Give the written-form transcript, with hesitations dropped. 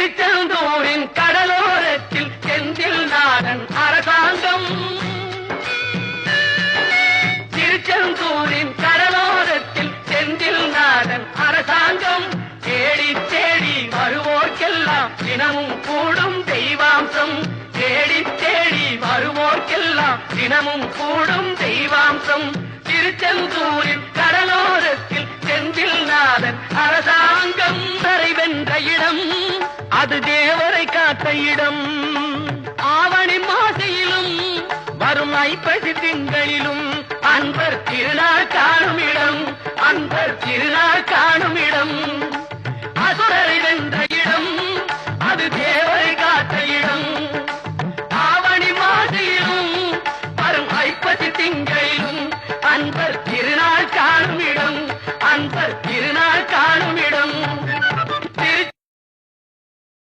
திருச்செந்தூரின் கடலோரத்தில் செந்தில் நாடன் அரசாங்கம். திருச்செந்தூரின் கடலோரத்தில் செந்தில் நாடன் அரசாங்கம். தேடி தேடி வருவோர்க்கெல்லாம் தினமும் கூடும் தெய்வாம்சம். தேடி தேடி வருவோர்க்கெல்லாம் தினமும் கூடும் தெய்வாம்சம். திருச்செந்தூரின் கடலோரத்தில் செந்தில் நாதன் அரசாங்கம். தரை வென்ற இடம் அது தேவரை காத்த இடம். ஆவணி மாசையிலும் வரும் ஐப்பசி திங்களிலும் அன்பர் திருநாள் காணும் இடம். அன்பர் திருநாள் காணும் இடம். அசுரரை வென்ற